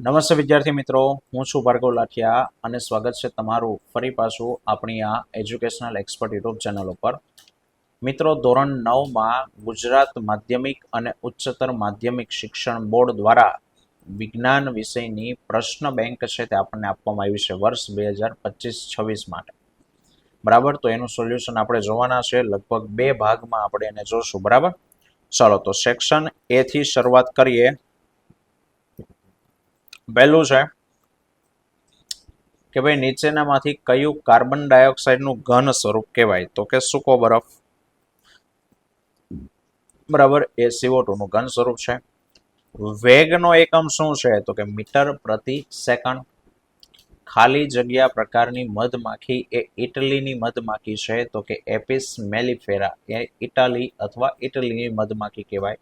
નમસ્તે વિદ્યાર્થી મિત્રો, હું છું ભાર્ગવ લાઠિયા અને સ્વાગત છે તમારું ફરી પાછું આપણી આ એજ્યુકેશનલ એક્સપર્ટ યુટ્યુબ ચેનલ ઉપર. મિત્રો, ધોરણ 9માં ગુજરાત માધ્યમિક અને ઉચ્ચતર માધ્યમિક શિક્ષણ બોર્ડ દ્વારા વિજ્ઞાન વિષયની પ્રશ્ન બેંક છે તે આપણને આપવામાં આવી છે વર્ષ 2025-26 માટે. બરાબર, તો એનું સોલ્યુશન આપણે જોવાના છે. લગભગ 2 ભાગમાં આપણે એને જોશું. બરાબર, ચાલો તો સેક્શન એ થી શરૂઆત કરીએ. પહેલું છે કે ભાઈ નીચેનામાંથી કયું કાર્બન ડાયોક્સાઇડનું ઘન સ્વરૂપ કહેવાય? તો કે સૂકો બરફ. બરાબર, એ CO2 નું ઘન સ્વરૂપ છે. વેગનો એકમ શું છે? તો કે મીટર પ્રતિ સેકન્ડ. ખાલી જગ્યા પ્રકારની મધમાખી એ ઇટલીની મધમાખી છે, તો કે એપિસ મેલિફેરા એ ઇટાલી અથવા ઇટલીની મધમાખી કહેવાય.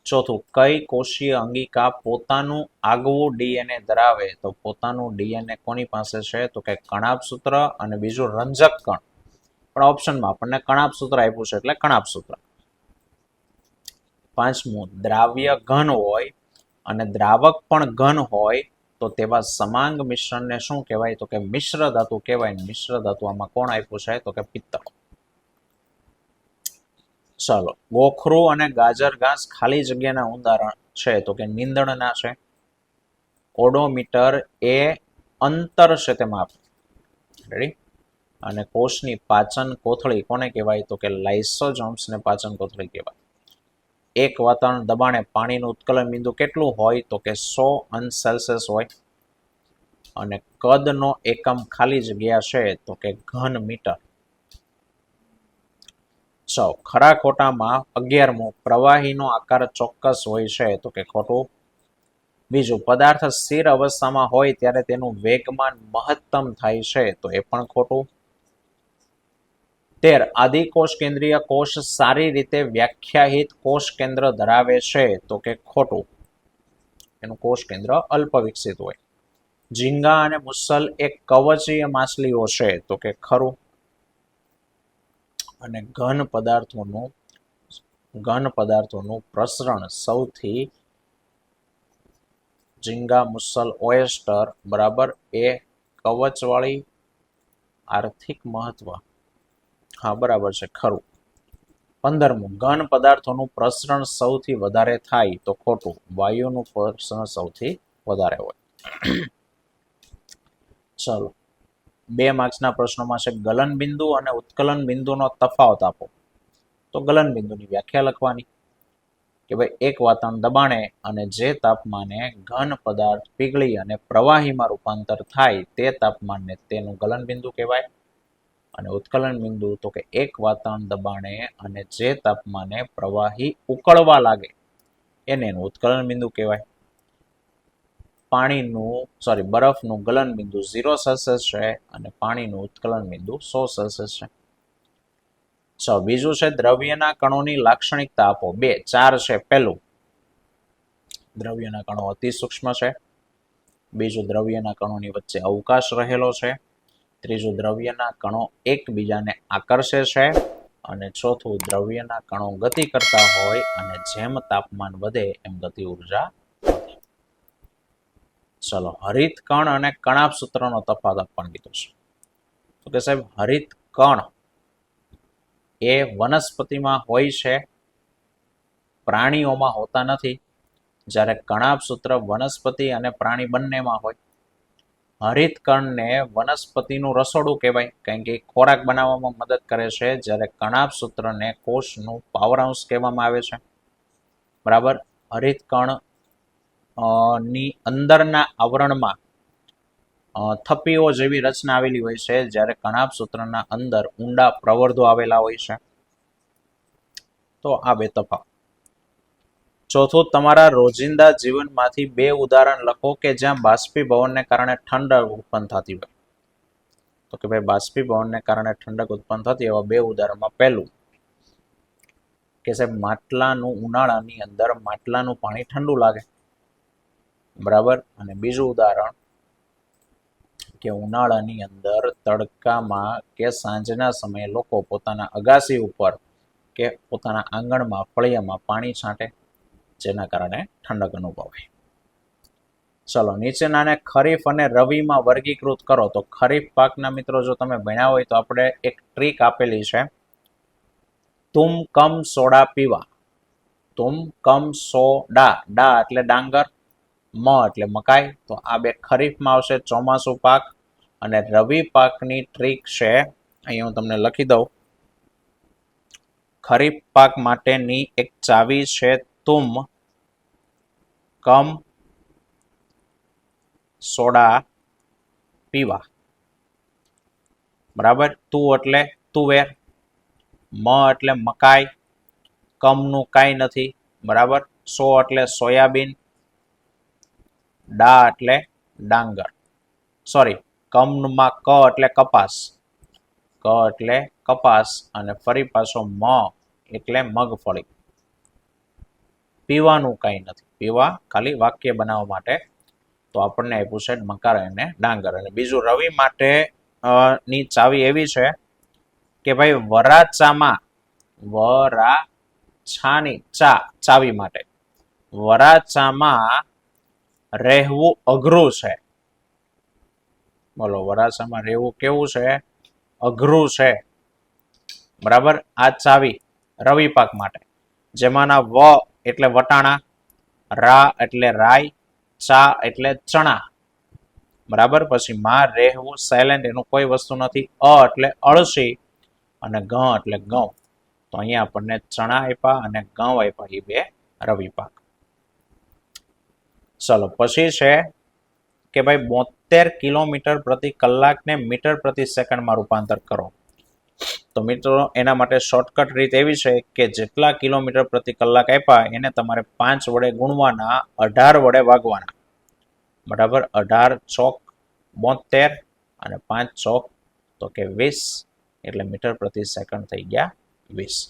ચોથું, કઈ કોષીય અંગિકા પોતાનું આગવું ડીએનએ ધરાવે? તો પોતાનું ડીએનએ કોની પાસે છે? તો કે કણાભસૂત્ર અને બીજું રંજક કણ. પણ ઓપ્શનમાં આપણને કણાભસૂત્ર આપ્યું છે એટલે કણાભસૂત્ર. પાંચમું, દ્રાવ્ય ઘન હોય અને દ્રાવક પણ ઘન હોય તો તેવા સમાંગ મિશ્રણને શું કહેવાય? તો કે મિશ્ર ધાતુ કહેવાય. મિશ્ર ધાતુ આમાં કોણ આપ્યું છે? તો કે પિત્તળ. ચાલો, ગોખરું અને ગાજર ઘાસ ખાલી જગ્યાના ઉદાહરણ છે, તો કે નીંદણના છે. ઓડોમીટર એ અંતર છે તે માપ. રેડી? અને કોષની પાચન કોથળી કોને કહેવાય? તો કે લાઇસોસોમ્સને પાચન કોથળી કહેવાય. એક વાતાવરણ દબાણે પાણીનું ઉત્કલન બિંદુ કેટલું હોય? તો કે 100°C હોય. અને કદનો એકમ ખાલી જગ્યા છે તો કે ઘન મીટર. ખરા ખોટામાં 11મું, પ્રવાહીનો આકાર ચોક્કસ હોય છે, તો કે ખોટું. બીજું, પદાર્થ સ્થિર અવસ્થામાં હોય ત્યારે તેનું વેગમાન મહત્તમ થાય છે, તો એ પણ ખોટું. 13, આદિકોષ કેન્દ્રીય કોષ સારી રીતે વ્યાખ્યાયિત કોષ કેન્દ્ર ધરાવે છે, તો કે ખોટું. એનું કોષ કેન્દ્ર અલ્પ વિકસિત હોય. ઝીંગા અને મુસલ એક કવચીય માછલીઓ છે, તો કે ખરું. અને ઘન પદાર્થોનું પ્રસરણ સૌથી ઝીંગા, મુસલ, ઓયેસ્ટર બરાબર એ કવચવાળી આર્થિક મહત્વ. હા, બરાબર છે, ખરું. 15મું, ઘન પદાર્થોનું પ્રસરણ સૌથી વધારે થાય, તો ખોટું. વાયુનું પ્રસરણ સૌથી વધારે હોય. ચાલો, 2 માર્ક્સના પ્રશ્નોમાં છે ગલન બિંદુ અને ઉત્કલન બિંદુનો તફાવત આપો. તો ગલન બિંદુની વ્યાખ્યા લખવાની કે ભાઈ એક વાતાવરણ દબાણે અને જે તાપમાને ઘન પદાર્થ પીગળી અને પ્રવાહીમાં રૂપાંતર થાય તે તાપમાનને તેનું ગલન બિંદુ કહેવાય. અને ઉત્કલન બિંદુ તો કે એક વાતાવરણ દબાણે અને જે તાપમાને પ્રવાહી ઉકળવા લાગે એને એનું ઉત્કલન બિંદુ કહેવાય. બરફનું ગલન બિંદુ 0°C છે અને પાણીનું ઉત્કલન બિંદુ 100°C છે. બીજું છે દ્રવ્યના કણોની લાક્ષણિકતા આપો. 2, 4 છે. પહેલું, દ્રવ્યના કણો અતિ સૂક્ષ્મ છે. બીજું, દ્રવ્યના કણોની વચ્ચે અવકાશ રહેલો છે. ત્રીજું, દ્રવ્યના કણો એકબીજાને આકર્ષે છે. અને ચોથું, દ્રવ્યના કણો ગતિ કરતા હોય અને જેમ તાપમાન વધે એમ ગતિ ઉર્જા. ચલો, હરિત કણ અને કણાભ સૂત્રનો તફાવત આપવાનું કીધું છે. તો કે સાહેબ, હરિત કણ એ વનસ્પતિમાં હોય છે, પ્રાણીઓમાં હોતા નથી. જ્યારે કણાભ સૂત્ર વનસ્પતિ અને પ્રાણી બંનેમાં હોય. હરિત કણને વનસ્પતિનું રસોડું કહેવાય, કારણ કે ખોરાક બનાવવામાં મદદ કરે છે. જ્યારે કણાભ સૂત્રને કોષનું પાવર હાઉસ કહેવામાં આવે છે. બરાબર, હરિત કણ ની અંદરના આવરણમાં થપ્પીઓ જેવી રચના આવેલી હોય છે, જ્યારે કણાભ સૂત્રના અંદર ઊંડા પ્રવર્ધો આવેલા હોય છે. તો આ 2 તફાવત. ચોથું, તમારા રોજિંદા જીવનમાંથી 2 ઉદાહરણ લખો કે જ્યાં બાષ્પીભવનને કારણે ઠંડક ઉત્પન્ન થતી હોય. તો કે ભાઈ બાષ્પીભવનને કારણે ઠંડક ઉત્પન્ન થતી એવા 2 ઉદાહરણમાં પહેલું કે સાહેબ માટલાનું ઉનાળાની અંદર માટલાનું પાણી ઠંડુ લાગે. બરાબર, અને બીજું ઉદાહરણ કે ઉનાળાની અંદર તડકામાં કે સાંજના સમયે લોકો પોતાના અગાસી ઉપર કે પોતાના આંગણમાં ફળિયામાં પાણી છાંટે, જેના કારણે ઠંડક અનુભવાય. ચલો નીચેનાને ખરીફ અને રવિમાં વર્ગીકૃત કરો. તો ખરીફ પાકના મિત્રો જો તમે ભણ્યા હોય તો આપણે એક ટ્રીક આપેલી છે, તુમ કમ સોડા પીવા. તુમ કમ સોડા, ડા એટલે ડાંગર, મ એટલે મકાઈ. તો આ બે ખરીફમાં આવશે, ચોમાસું પાક. અને રવિ પાકની ટ્રીક છે, અહીં હું તમને લખી દઉં. ખરીફ પાક માટેની એક ચાવી છે, તુમ કમ સોડા પીવા. બરાબર. તું એટલે તુવેર, મ એટલે મકાઈ, કમનું કાંઈ નથી. બરાબર. સો એટલે સોયાબીન, ડા એટલે ડાંગર, સોરી કમમાં ક એટલે કપાસ, ક એટલે કપાસ, અને ફરી પાછો મ એટલે મગફળી. પીવાનું કાંઈ નથી, પીવા ખાલી વાક્ય બનાવવા માટે. તો આપણને આપ્યું છે મકાર અને ડાંગર. અને બીજું રવિ માટે ની ચાવી એવી છે કે ભાઈ વરાછામાં, વરાછાની ચા, ચાવી માટે વરાછામાં રહેવું અઘરું છે. બોલો, વરાછામાં રહેવું કેવું છે? અઘરું છે. બરાબર. આ ચાવી રવિ પાક માટે, જેમાંના વ એટલે વટાણા, રા એટલે રાઈ, ચા એટલે ચણા. બરાબર. પછી માં રહેવું સાયલેન્ટ, એનું કોઈ વસ્તુ નથી. અ એટલે અળસી, અને ગ એટલે ઘઉં. તો અહીંયા આપણને ચણા આપ્યા અને ઘઉં આપ્યા, એ બે રવિ પાક. ચલો પછી છે કે ભાઈ 72 કિલોમીટર પ્રતિ કલાકને મીટર પ્રતિ સેકન્ડમાં રૂપાંતર કરો. તો મિત્રો એના માટે શોર્ટકટ રીત એવી છે કે જેટલા કિલોમીટર પ્રતિ કલાક આપ્યા એને તમારે 5 વડે ગુણવાના, 18 વડે ભાગવાના. બરાબર. 18 ચોક 72 અને 5 ચોક તો કે 20, એટલે મીટર પ્રતિ સેકન્ડ થઈ ગયા 20.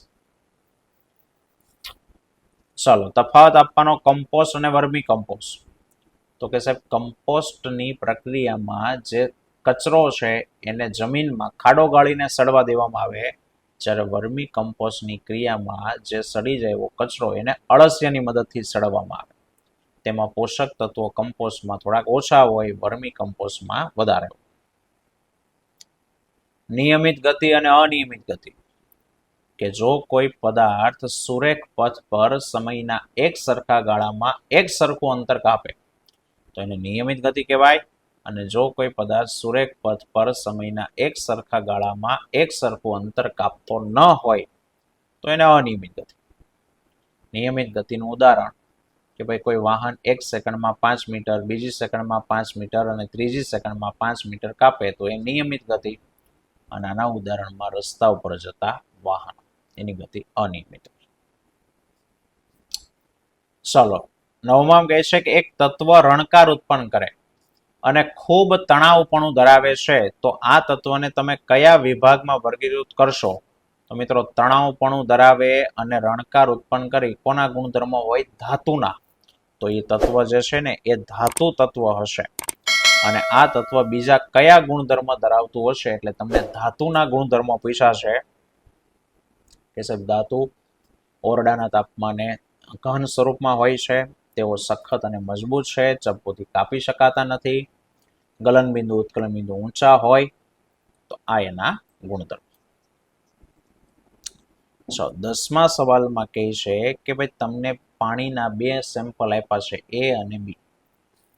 ચાલો તફાવત આપવાનો કમ્પોસ્ટ અને વર્મી કમ્પોસ્ટ. તો કે સાહેબ કમ્પોસ્ટની પ્રક્રિયામાં જે કચરો છે એને જમીનમાં ખાડો ગાળીને સડવા દેવામાં આવે, જ્યારે વર્મી કમ્પોસ્ટની ક્રિયામાં જે સડી જાય એવો કચરો એને અળસિયાની મદદથી સડવામાં આવે. તેમાં પોષક તત્વો કમ્પોસ્ટમાં થોડાક ઓછા હોય, વર્મી કમ્પોસ્ટમાં વધારે હોય. નિયમિત ગતિ અને અનિયમિત ગતિ. કે જો કોઈ પદાર્થ સુરેખ પથ પર સમયના એક સરખા ગાળામાં એક સરખું અંતર કાપે તો એને નિયમિત ગતિ કહેવાય. અને જો કોઈ પદાર્થ સુરેખ પથ પર સમયના એક સરખા ગાળામાં એક સરખું અંતર કાપતો ન હોય તો એને અનિયમિત ગતિ. નિયમિત ગતિનું ઉદાહરણ કે ભાઈ કોઈ વાહન 1 સેકન્ડમાં 5 મીટર, બીજી સેકન્ડમાં 5 મીટર અને ત્રીજી સેકન્ડમાં 5 મીટર કાપે તો એ નિયમિત ગતિ. અને આના ઉદાહરણમાં રસ્તા ઉપર જતા વાહન, એની ગતિ અનિયમિત. ચલો 9માં કહે છે કે એક તત્વ રણકાર ઉત્પન્ન કરે અને ખૂબ તણાવપણું ધરાવે છે, તો આ તત્વને તમે કયા વિભાગમાં વર્ગીકૃત કરશો? તો મિત્રો તણાવપણું ધરાવે અને રણકાર ઉત્પન્ન કરી કોના ગુણધર્મો હોય? ધાતુના. તો એ તત્વ જે છે ને એ ધાતુ તત્વ હશે. અને આ તત્વ બીજા કયા ગુણધર્મ ધરાવતું હશે? એટલે તમને ધાતુના ગુણધર્મો પૂછ્યા છે કે સાહેબ ધાતુ ઓરડાના તાપમાને ઘન સ્વરૂપમાં હોય છે, તેઓ સખત અને મજબૂત છે, ચપ્પુથી કાપી શકાતા નથી, ગલનબિંદુ ઉત્કલનબિંદુ ઊંચા હોય. તો આ એના ગુણધર્મ. 10મા સવાલમાં કહે છે કે ભાઈ તમને પાણીના 2 સેમ્પલ આપ્યા છે, એ અને બી,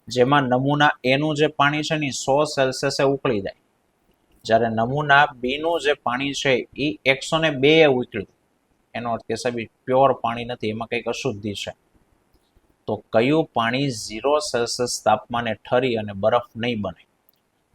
જેમાં નમૂના એનું જે પાણી છે ને 100 સેલ્સિયસે ઉકળી જાય, જ્યારે નમૂના બીનું જે પાણી છે એ 102 ઉકળ્યું. એનો અર્થ કે સાહેબ પ્યોર પાણી નથી, એમાં કંઈક અશુદ્ધિ છે. તો કયું પાણી 0 સેલ્સિયસ તાપમાને ઠરી અને બરફ નહીં બને?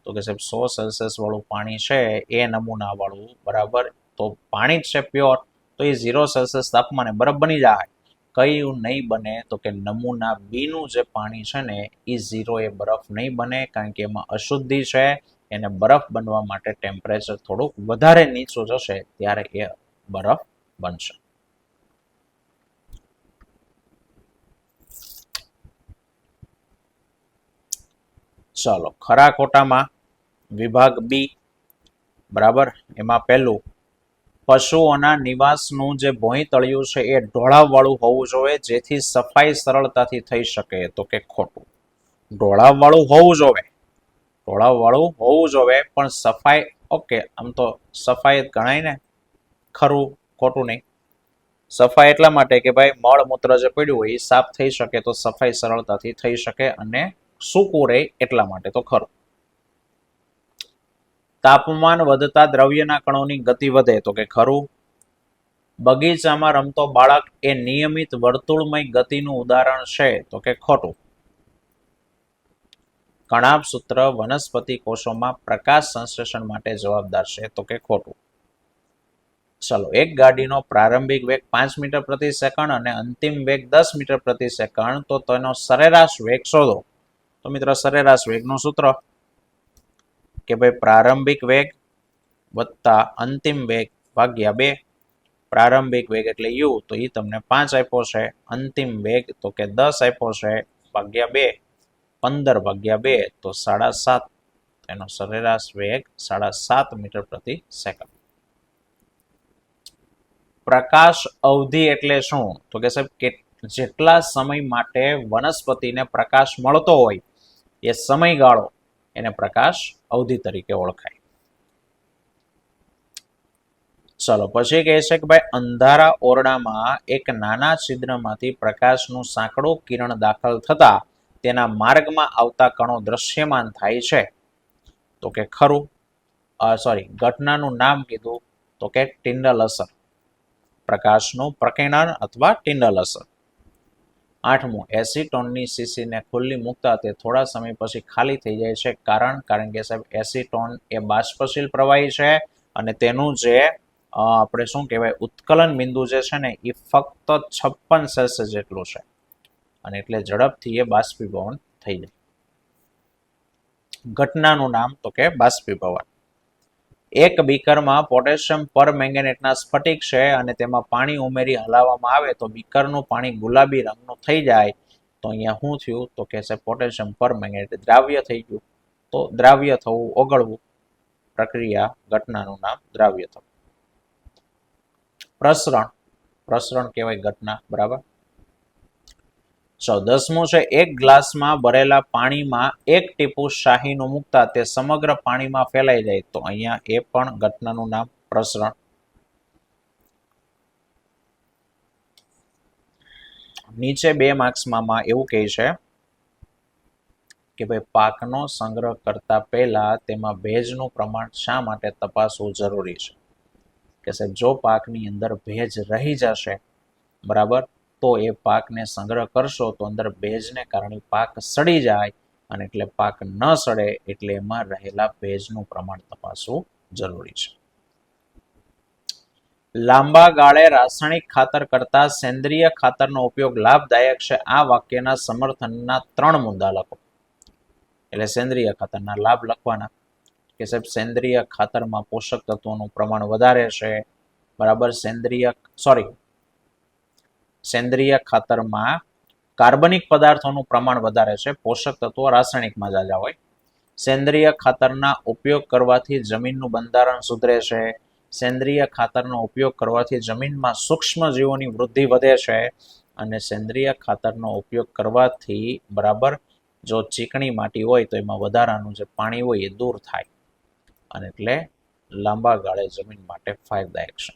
તો કે સાહેબ 100 સેલ્સિયસ વાળું પાણી છે એ નમૂના વાળું, બરાબર. તો પાણી જ છે પ્યોર, તો એ 0 સેલ્સિયસ તાપમાને બરફ બની જાય. કયું નહીં બને? તો કે નમૂના બીનું જે પાણી છે ને એ 0 એ બરફ નહીં બને, કારણ કે એમાં અશુદ્ધિ છે. એને બરફ બનવા માટે ટેમ્પરેચર થોડુંક વધારે નીચું જશે ત્યારે એ બરફ બનશે. ચાલો ખરા ખોટામાં વિભાગ બી, બરાબર. એમાં પહેલું, પશુઓના નિવાસનું જે ભોંયતળિયું છે એ ઢોળાવવાળું હોવું જોઈએ જેથી સફાઈ સરળતાથી થઈ શકે. તો કે ખોટું. ઢોળાવવાળું હોવું જોવે, ઢોળાવવાળું હોવું જોવે, પણ સફાઈ ઓકે, આમ તો સફાઈ ગણાય ને, ખરું ખોટું નહીં. સફાઈ એટલા માટે કે ભાઈ મળમૂત્ર જે પડ્યું હોય એ સાફ થઈ શકે તો સફાઈ સરળતાથી થઈ શકે અને સૂકું રહે એટલા માટે તો ખરું. તાપમાન વધતા દ્રવ્યના કણોની ગતિ વધે તો કે ખરું. બગીચામાં રમતો બાળક એ નિયમિત વર્તુળમય ગતિનું ઉદાહરણ છે તો કે ખોટું. કણાભ સૂત્ર વનસ્પતિ કોષોમાં પ્રકાશ સંશ્લેષણ માટે જવાબદાર છે તો કે ખોટું. ચલો, એક ગાડીનો પ્રારંભિક વેગ 5 મીટર પ્રતિ સેકન્ડ અને અંતિમ વેગ 10 મીટર પ્રતિ સેકન્ડ, તો તેનો સરેરાશ વેગ શોધો. તો મિત્રો સરેરાશ વેગનું સૂત્ર કે ભાઈ પ્રારંભિક વેગ વત્તા અંતિમ વેગ ભાગ્યા 2. પ્રારંભિક વેગ એટલે u, તો એ તમને 5 આપ્યો છે. અંતિમ વેગ તો કે 10 આપ્યો છે ભાગ્યા 2, 15 ભાગ્યા 2 તો 7.5. એનો સરેરાશ વેગ 7.5 મીટર પ્રતિ સેકન્ડ. પ્રકાશ અવધિ એટલે શું? તો કે સાહેબ કે જેટલા સમય માટે વનસ્પતિને પ્રકાશ મળતો હોય એ સમયગાળો એને પ્રકાશ અવધિ તરીકે ઓળખાય. ચલો, પછી કહે છે કે ભાઈ અંધારા ઓરડામાં એક નાના છિદ્રમાંથી પ્રકાશનું સાંકડું કિરણ દાખલ થતા તેના માર્ગમાં આવતા કણો દ્રશ્યમાન થાય છે તો કે ખરું. ઘટનાનું નામ કીધું તો કે ટિન્ડલ અસર, પ્રકાશનું પ્રકીર્ણન અથવા ટિન્ડલ અસર. 8મું, એસીટોનની શીશીને ખુલ્લી મૂકતા તે થોડા સમય પછી ખાલી થઈ જાય છે. કારણ કે સાહેબ એસીટોન એ બાષ્પશીલ પ્રવાહી છે અને તેનું જે આપણે શું કહેવાય ઉત્કલન બિંદુ જે છે ને એ ફક્ત 56 સેલ્સિયસ જેટલું છે અને એટલે ઝડપથી એ બાષ્પીભવન થઈ જાય. ઘટનાનું નામ તો કે બાષ્પીભવન. એક બીકરમાં પોટેશિયમ પરમેંગેનેટના સ્ફટિક છે અને તેમાં પાણી ઉમેરી હલાવવામાં આવે તો બીકરનું પાણી ગુલાબી રંગનું થઈ જાય. તો અહીંયા શું થયું? તો કે છે પોટેશિયમ પરમેંગેનેટ દ્રાવ્ય થઈ ગયું. તો દ્રાવ્ય થવું, ઓગળવું, પ્રક્રિયા, ઘટનાનું નામ દ્રાવ્ય થવું. પ્રસરણ કહેવાય ઘટના, બરાબર. 10મું છે, એક ગ્લાસમાં ભરેલા પાણીમાં એક ટીપું શાહીનું મૂકતા તે સમગ્ર પાણીમાં ફેલાઈ જાય. તો અહીંયા એ પણ ઘટનાનું નામ પ્રસરણ. નીચે 2 માર્ક્સમાં એવું કહે છે કે ભાઈ પાકનો સંગ્રહ કરતા પહેલા તેમાં ભેજનું પ્રમાણ શા માટે તપાસવું જરૂરી છે? કે સાહેબ જો પાકની અંદર ભેજ રહી જશે, બરાબર, તો એ પાકને સંગ્રહ કરશો તો અંદર ભેજને કારણે પાક સડી જાય અને એટલે પાક ન સડે એટલે એમાં રહેલા ભેજનું પ્રમાણ તપાસવું જરૂરી છે. લાંબા ગાળે રાસાયણિક ખાતર કરતા સેન્દ્રિય ખાતરનો ઉપયોગ લાભદાયક છે. આ વાક્યના સમર્થનના 3 મુદ્દા લખો. એટલે સેન્દ્રિય ખાતરના લાભ લખવાના કે સાહેબ સેન્દ્રિય ખાતરમાં પોષક તત્વોનું પ્રમાણ વધારે છે, બરાબર. સેન્દ્રિય ખાતરમાં કાર્બનિક પદાર્થોનું પ્રમાણ વધારે છે, પોષક તત્વો રાસાયણિકમાં જાજા હોય. સેન્દ્રિય ખાતરના ઉપયોગ કરવાથી જમીનનું બંધારણ સુધરે છે. સેન્દ્રિય ખાતરનો ઉપયોગ કરવાથી જમીનમાં સૂક્ષ્મ જીવોની વૃદ્ધિ વધે છે અને સેન્દ્રિય ખાતરનો ઉપયોગ કરવાથી, બરાબર, જો ચીકણી માટી હોય તો એમાં વધારાનું જે પાણી હોય એ દૂર થાય અને એટલે લાંબા ગાળે જમીન માટે ફાયદાયક છે.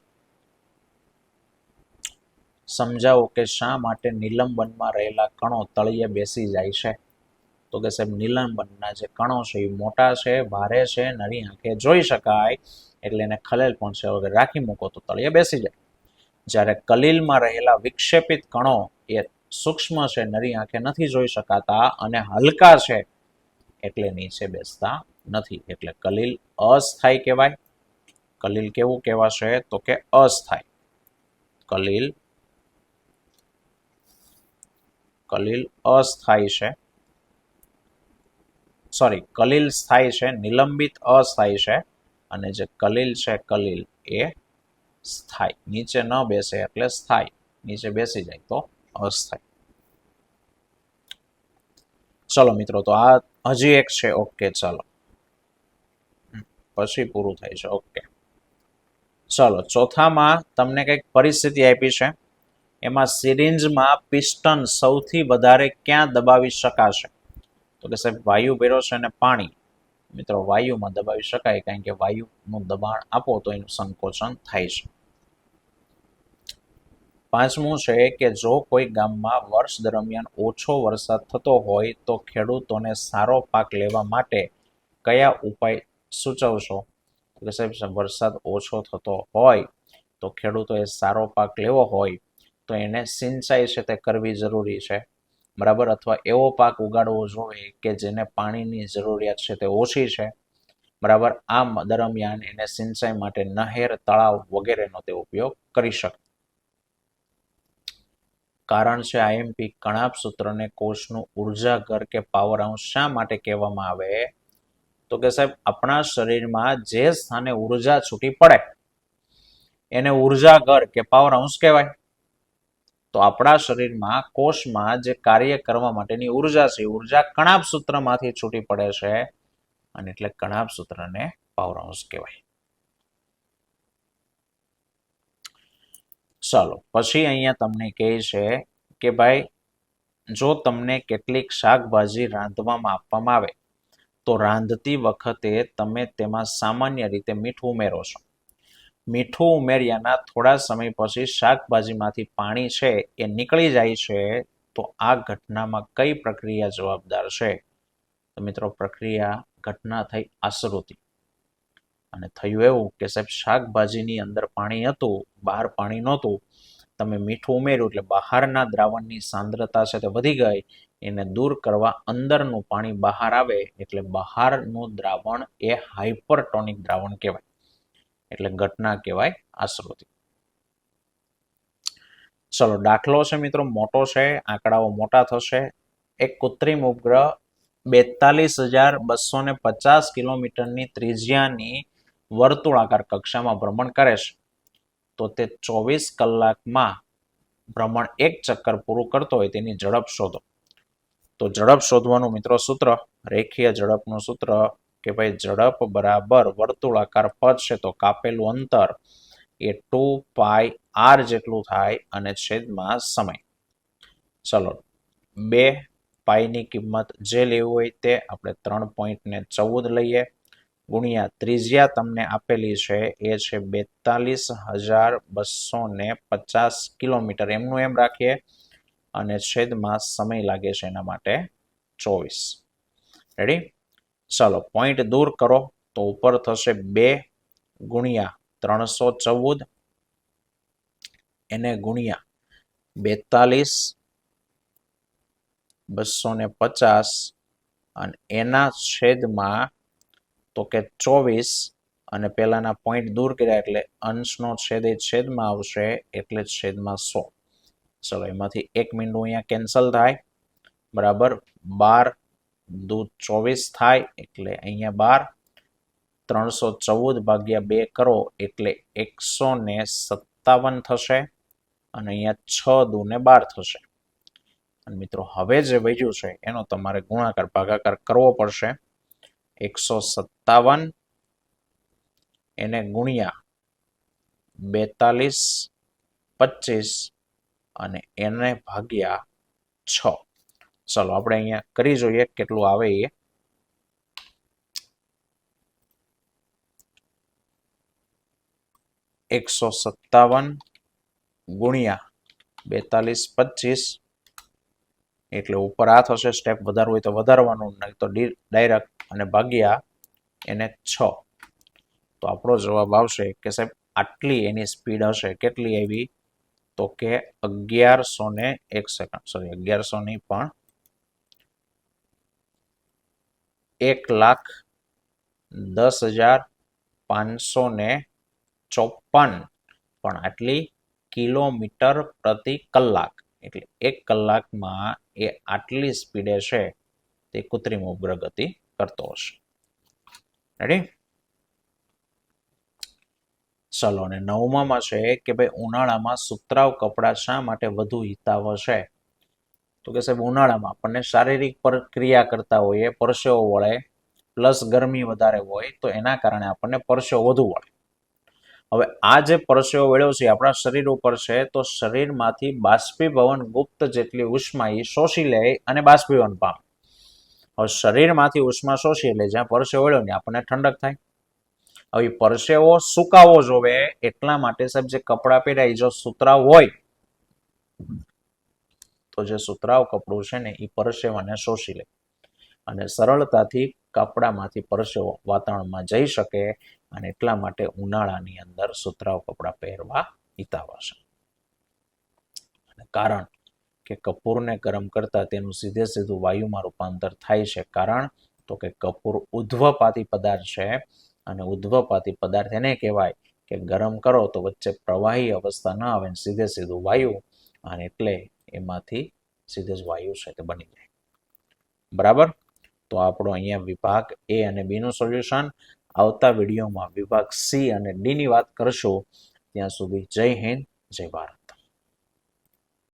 સમજાવો કે શા માટે નિલંબનમાં રહેલા કણો તળિયે બેસી જાય છે? તો કે સાહેબ નિલંબનના જે કણો છે એ મોટા છે, ભારે છે, નરી આંખે જોઈ શકાય એટલે એને ખલેલ પહોંચ્યા વગર રાખી મૂકો તો તળિયે બેસી જાય. જ્યારે કલીલમાં રહેલા વિક્ષેપિત કણો એ સૂક્ષ્મ છે, નરી આંખે નથી જોઈ શકાતા અને હલકા છે એટલે નીચે બેસતા નથી, એટલે કલીલ અસ્થાયી કહેવાય. કલીલ કેવું કહેવાશે? તો કે અસ્થાયી. કલીલ અસ્થાયી છે, કલીલ સ્થાયી છે, નિલંબિત અસ્થાયી છે અને જે કલીલ છે કલીલ એ સ્થાયી. નીચે ન બેસે એટલે સ્થાયી, નીચે બેસી જાય તો અસ્થાયી. ચલો મિત્રો, તો આ હજી એક છે. ઓકે, ચલો પછી પૂરું થાય છે. ઓકે, ચલો ચોથામાં તમને કંઈક પરિસ્થિતિ આપી છે. એમાં સિરિંજમાં પિસ્ટન સૌથી વધારે ક્યાં દબાવી શકાશે? તો તો કે સાહેબ વાયુ ભેરો છે અને પાણી. મિત્રો વાયુમાં દબાવી શકાય, કારણ કે વાયુનું દબાણ આપો તો એનું સંકોચન થાય છે. પાંચમું છે કે જો કોઈ ગામમાં વર્ષ દરમિયાન ઓછો વરસાદ થતો હોય તો ખેડૂતોને સારો પાક લેવા માટે કયા ઉપાય સૂચવશો? તો સાહેબ વરસાદ ઓછો થતો હોય તો ખેડૂતોએ સારો પાક લેવો હોય તો એને સિંચાઈ છે તે કરવી જરૂરી છે, બરાબર, અથવા એવો પાક ઉગાડવો જોઈએ કે જેને પાણીની જરૂરિયાત છે તે ઓછી છે, બરાબર. આમ દરમિયાન એને સિંચાઈ માટે નહેર, તળાવ વગેરેનો તે ઉપયોગ કરી શકે. કારણ છે આઈએમપી કણાપ સૂત્રને કોષનું ઉર્જા ઘર કે પાવર હાઉસ શા માટે કહેવામાં આવે? તો કે સાહેબ આપણા શરીરમાં જે સ્થાને ઉર્જા છૂટી પડે એને ઉર્જા ઘર કે પાવર હાઉસ કહેવાય. તો આપણા શરીરમાં કોષમાં જે કાર્ય કરવા માટેની ઉર્જા છે, ઉર્જા કણાપ સૂત્રમાંથી છૂટી પડે છે, અને એટલે કણાપ સૂત્રને પાવર હાઉસ કહેવાય. ચાલો પછી અહીંયા તમને કહે છે કે ભાઈ જો તમને કેટલીક શાકભાજી રાંધવામાં આપવામાં આવે તો રાંધતી વખતે તમે તેમાં સામાન્ય રીતે મીઠું ઉમેરો છો. મીઠું ઉમેર્યાના થોડા સમય પછી શાકભાજીમાંથી પાણી છે એ નીકળી જાય છે, તો આ ઘટનામાં કઈ પ્રક્રિયા જવાબદાર છે? તો મિત્રો પ્રક્રિયા ઘટના થઈ આશ્રુતિ. અને થયું એવું કે સાહેબ શાકભાજીની અંદર પાણી હતું, બહાર પાણી નહોતું, તમે મીઠું ઉમેર્યું એટલે બહારના દ્રાવણની સાંદ્રતા છે તે વધી ગઈ, એને દૂર કરવા અંદરનું પાણી બહાર આવે એટલે બહારનું દ્રાવણ એ હાઇપરટોનિક દ્રાવણ કહેવાય, એટલે ઘટના કહેવાય આશ્રુતિ. ચલો દાખલો છે મિત્રો મોટો છે, આંકડાઓ મોટા થશે. એક કૃત્રિમ ઉપગ્રહ 42,250 કિલોમીટરની ત્રિજ્યાની વર્તુળાકાર કક્ષામાં ભ્રમણ કરે છે, તો તે 24 કલાકમાં ભ્રમણ એક ચક્કર પૂરું કરતો હોય તેની ઝડપ શોધો. તો ઝડપ શોધવાનું મિત્રો સૂત્ર, રેખીય ઝડપનું સૂત્ર કે ભાઈ ઝડપ બરાબર વર્તુળાકાર પથ છે તો કાપેલું અંતર એ 2πr જેટલું થાય અને છેદમાં સમય. ચલો 2 ની કિંમત જે લેવી હોય તે આપણે 3.14 લઈએ, ગુણ્યા ત્રિજ્યા તમને આપેલી છે એ છે 42,250 કિલોમીટર, એમનું એમ રાખીએ, અને છેદમાં સમય લાગે છે એના માટે 24. રેડી? ચાલો પોઈન્ટ દૂર કરો તો ઉપર થશે 2 ગુણ્યા 314 એને ગુણ્યા 42,250 અને એના છેદમાં તો કે 24, અને પેલાના પોઈન્ટ દૂર કર્યા એટલે અંશનો છેદ એ છેદમાં આવશે એટલે છેદમાં 100. ચલો એમાંથી 1 મીંડું અહીંયા કેન્સલ થાય, બરાબર. 12 દુ 24 થાય એટલે અહીંયા 12, 314 ભાગ્યા 2 કરો એટલે 157 થશે, અને અહીંયા 6 દુ ને 12 થશે. અને મિત્રો હવે જે વધ્યું છે એનો તમારે ગુણાકાર ભાગાકાર કરવો પડશે. 157 એને ગુણ્યા 42,25 અને એને ભાગ્યા 6. ચલો આપણે અહીંયા કરી જોઈએ કેટલું આવે એ. 157 ગુણ્યા 42,25 એટલે ઉપર આ થશે, સ્ટેપ વધારવું હોય તો વધારવાનું, નહીં તો ડાયરેક્ટ, અને ભાગ્યા એને 6. તો આપણો જવાબ આવશે કે સાહેબ આટલી એની સ્પીડ હશે. કેટલી આવી? તો કે 1101 સેકન્ડ, સોરી 1100 નહીં પણ 1,10,554 પણ આટલી કિલોમીટર પ્રતિ કલાક, એટલે 1 કલાકમાં એ આટલી સ્પીડે છે તે કૃત્રિમ ઉપગ્રહ ગતિ કરતો હશે. રેડી? ચલો અને 9માં છે કે ભાઈ ઉનાળામાં સુતરાઉ કપડાં શા માટે વધુ હિતાવહ છે? તો કે સાહેબ ઉનાળામાં આપણને શારીરિક પ્રક્રિયા કરતા હોઈએ, પરસેવો વળે, પ્લસ ગરમી વધારે હોય તો એના કારણે આપણને પરસેવો વધુ વળે. હવે આ જે પરસેવો વળ્યો છે આપણા શરીર ઉપર છે, તો શરીરમાંથી બાષ્પીભવન ગુપ્ત જેટલી ઉષ્મા એ શોષી લે અને બાષ્પીભવન પામે. હવે શરીરમાંથી ઉષ્મા શોષી એટલે જ્યાં પરસેવો વળ્યો ને આપણને ઠંડક થાય. હવે પરસેવો સુકાવો જોવે એટલા માટે સાહેબ જે કપડાં પહેર્યા જો સુતરાવ હોય તો જે સુતરાવ કપડું છે ને એ પરસેવાને શોષી લે અને સરળતાથી કપડામાંથી પરસેવો વાતાવરણમાં જઈ શકે અને એટલા માટે ઉનાળાની અંદર સુતરાવ કપડાં પહેરવા હિતાવહ છે. કારણ કે કપૂરને ગરમ કરતા તેનું સીધે સીધું વાયુમાં રૂપાંતર થાય છે. કારણ તો કે કપૂર ઉધ્વપાતી પદાર્થ છે અને ઉધ્વપાતી પદાર્થ એને કહેવાય કે ગરમ કરો તો વચ્ચે પ્રવાહી અવસ્થા ન આવે સીધે સીધું વાયુ અને એટલે એમાંથી સીધે જ વાયુ છે તે બની જાય. બરાબર. તો આપણો અહીંયા વિભાગ એ અને બી નું સોલ્યુશન. આવતા વિડીયોમાં વિભાગ સી અને ડી ની વાત કરશું. ત્યાં સુધી જય હિન્દ, જય ભારત.